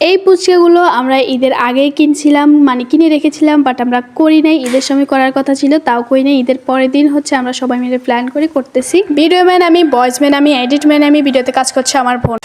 এই ফুচকাগুলো আমরা ঈদের আগেই কিনছিলাম, মানে কিনে রেখেছিলাম, বাট আমরা করি নাই। ঈদের সময় করার কথা ছিল, তাও করি নাই। ঈদের পরের দিন হচ্ছে আমরা সবাই মিলে প্ল্যান করে করতেছি। ভিডিও ম্যান আমি, ভয়েস ম্যান আমি, এডিট ম্যান আমি, ভিডিওতে কাজ করছে আমার বোন।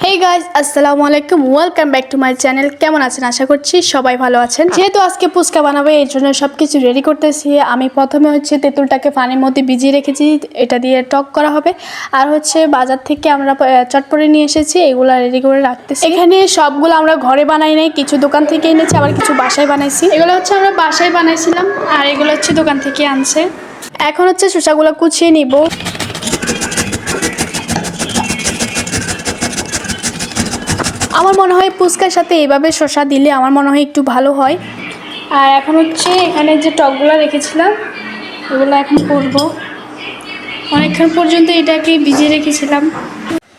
হেই গাইস, আসসালামু আলাইকুম, welcome back to my channel. কেমন আছেন? আশা করছি সবাই ভালো আছেন। যেহেতু আজকে ফুচকা বানাবো, এর জন্য সব কিছু রেডি করতেছি। আমি প্রথমে হচ্ছে তেঁতুলটাকে পানির মধ্যে ভিজিয়ে রেখেছি, এটা দিয়ে টক করা হবে। আর হচ্ছে বাজার থেকে আমরা চটপটি নিয়ে এসেছি, এগুলো রেডি করে রাখতেছি। এখানে সবগুলো আমরা ঘরে বানাই নাই, কিছু দোকান থেকে এনেছি, আবার কিছু বাসায় বানাইছি। এগুলো হচ্ছে আমরা বাসায় বানাইছিলাম, আর এগুলো হচ্ছে দোকান থেকে আনছে। এখন হচ্ছে শসাগুলো কুচিয়ে নিব। আমার মনে হয় ফুচকার সাথে এইভাবে শসা দিলে আমার মনে হয় একটু ভালো হয়। আর এখন হচ্ছে এখানে যে টকগুলো রেখেছিলাম ওগুলো এখন করব। অনেকক্ষণ পর্যন্ত এটাকে ভিজিয়ে রেখেছিলাম।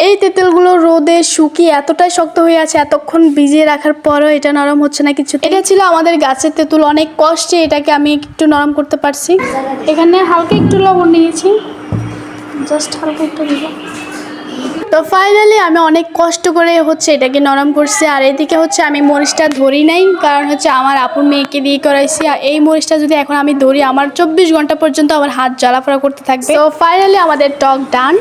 এই তেঁতুলগুলো রোদে শুকিয়ে এতটাই শক্ত হয়ে আছে, এতক্ষণ ভিজিয়ে রাখার পরও এটা নরম হচ্ছে না কিছু। এটা ছিল আমাদের গাছের তেঁতুল, অনেক কষ্টে এটাকে আমি একটু নরম করতে পারছি। এখানে হালকা একটু লবণ নিয়েছি, জাস্ট হালকা একটু দিব। তো ফাইনালি আমি অনেক কষ্ট করে হচ্ছে এটাকে নরম করছি। আর এদিকে হচ্ছে আমি মরিচটা ধরি নাই, কারণ হচ্ছে আমার আপুর মেয়েকে দিয়ে করাইছি। আর এই মরিচটা যদি এখন আমি ধরি, আমার 24 ঘন্টা পর্যন্ত আমার হাত জ্বালাফোড়া করতে থাকবে। তো ফাইনালি আমাদের টক ডান।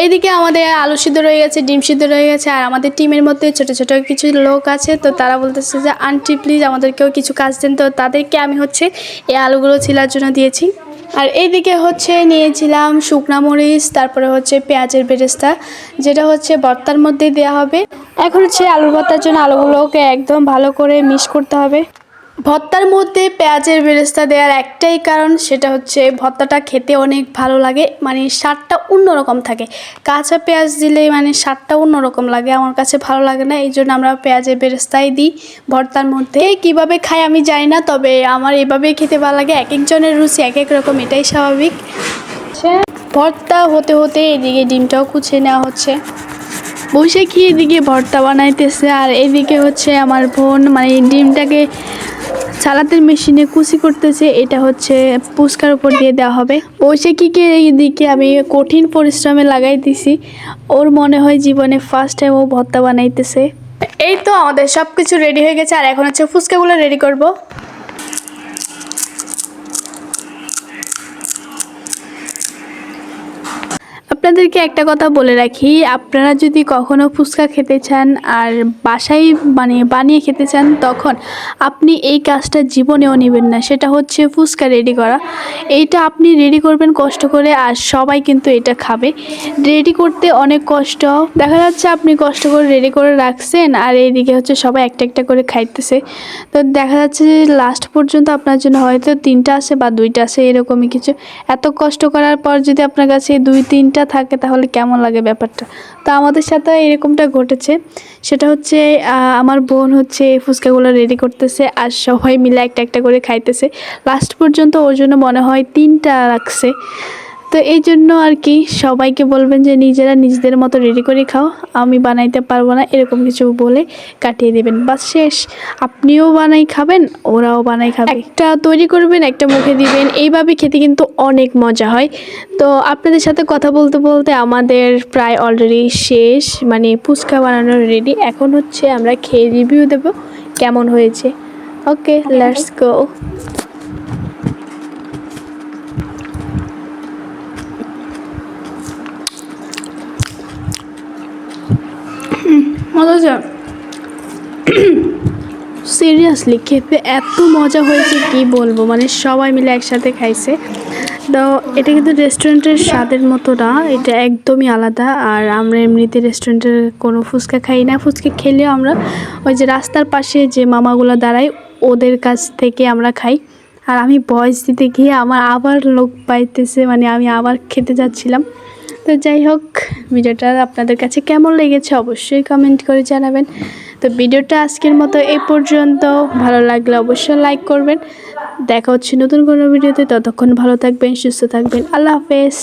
এইদিকে আমাদের আলু সিদ্ধ রয়ে গেছে, ডিম সিদ্ধ রয়ে গেছে। আর আমাদের টিমের মধ্যে ছোট ছোট কিছু লোক আছে, তো তারা বলতেছে যে আন্টি প্লিজ আমাদেরকেও কিছু কাজ দেন। তো তাদেরকে আমি হচ্ছে এই আলুগুলো ছিলার জন্য দিয়েছি। আর এইদিকে হচ্ছে নিয়েছিলাম শুকনা মরিচ, তারপরে হচ্ছে পেঁয়াজের বেরেস্তা, যেটা হচ্ছে ভর্তার মধ্যে দেওয়া হবে। এখন হচ্ছে আলুর ভর্তার জন্য আলুগুলোকে একদম ভালো করে মিক্স করতে হবে। ভর্তার মধ্যে পেঁয়াজের বেরেস্তা দেওয়ার একটাই কারণ, সেটা হচ্ছে ভর্তাটা খেতে অনেক ভালো লাগে, মানে স্বাদটা অন্যরকম থাকে। কাঁচা পেঁয়াজ দিলে মানে স্বাদটা অন্যরকম লাগে, আমার কাছে ভালো লাগে না। এই জন্য আমরা পেঁয়াজের বেরেস্তাই দিই ভর্তার মধ্যে। কীভাবে খাই আমি জানি না, তবে আমার এভাবেই খেতে ভালো লাগে। এক একজনের রুচি এক এক রকম, এটাই স্বাভাবিক। ভর্তা হতে হতে এদিকে ডিমটাও কুচিয়ে নেওয়া হচ্ছে। বসে কি এদিকে ভর্তা বানাইতেছে, আর এদিকে হচ্ছে আমার বোন মানে ডিমটাকে সালাতের মেশিনে কুচি করতেছে। এটা হচ্ছে ফুচকার উপর দিয়ে দেওয়া হবে। বসে কিকে এইদিকে আমি কঠিন পরিশ্রমে লাগাই দিছি। ওর মনে হয় জীবনে ফার্স্ট টাইম ও ভর্তা বানাইতেছে। এই তো আমাদের সব কিছু রেডি হয়ে গেছে, আর এখন হচ্ছে ফুচকাগুলো রেডি করব। আপনাদেরকে একটা কথা বলে রাখি, আপনারা যদি কখনো ফুচকা খেতে চান আর বাসায় বানিয়ে খেতে চান, তখন আপনি এই কাজটা জীবনেও নেবেন না। সেটা হচ্ছে ফুচকা রেডি করা। এইটা আপনি রেডি করবেন কষ্ট করে, আর সবাই কিন্তু এটা খাবে। রেডি করতে অনেক কষ্ট, দেখা যাচ্ছে আপনি কষ্ট করে রেডি করে রাখছেন, আর এইদিকে হচ্ছে সবাই একটা একটা করে খাইতেছে। তো দেখা যাচ্ছে যে লাস্ট পর্যন্ত আপনার জন্য হয়তো 3টা আছে বা 2টা আছে, এরকমই কিছু। এত কষ্ট করার পর যদি আপনার কাছে 2-3টা থাকে, তাহলে কেমন লাগে ব্যাপারটা। তো আমাদের সাথে এরকমটা ঘটেছে। সেটা হচ্ছে আমার বোন হচ্ছে এই ফুচকাগুলো রেডি করতেছে, আর সবাই মিলে একটা একটা করে খাইতেছে। লাস্ট পর্যন্ত ওর জন্য মনে হয় 3টা রাখছে। তো এই জন্য আর কি সবাইকে বলবেন যে নিজেরা নিজেদের মতো রেডি করে খাও, আমি বানাইতে পারবো না, এরকম কিছু বলে কাটিয়ে দেবেন। বাস শেষ। আপনিও বানাই খাবেন, ওরাও বানাই খাবে। একটা তৈরি করবেন, একটা মুখে দিবেন, এইভাবে খেতে কিন্তু অনেক মজা হয়। তো আপনাদের সাথে কথা বলতে বলতে আমাদের প্রায় অলরেডি শেষ, মানে ফুচকা বানানো রেডি। এখন হচ্ছে আমরা খেয়ে রিভিউ দেব কেমন হয়েছে। ওকে, লেটস গো। মজা, সিরিয়াসলি খেতে এত মজা হয়েছে কি বলবো, মানে সবাই মিলে একসাথে খাইছে। তো এটা কিন্তু রেস্টুরেন্টের স্বাদের মতো না, এটা একদমই আলাদা। আর আমরা এমনিতে রেস্টুরেন্টের কোনো ফুচকা খাই না। ফুচকা খেলেও আমরা ওই যে রাস্তার পাশে যে মামাগুলো দাঁড়ায়, ওদের কাছ থেকে আমরা খাই। আর আমি ভয়েস দিতে গিয়ে আমার আবার লোক পাইতেছে, মানে আমি আবার খেতে যাচ্ছিলাম। তো যাই হোক, ভিডিওটা আপনাদের কাছে কেমন লেগেছে অবশ্যই কমেন্ট করে জানাবেন। তো ভিডিওটা আজকের মতো এই পর্যন্ত। ভালো লাগলে অবশ্যই লাইক করবেন। দেখা হচ্ছে নতুন কোনো ভিডিওতে, ততক্ষণ ভালো থাকবেন, সুস্থ থাকবেন। আল্লাহ হাফেজ।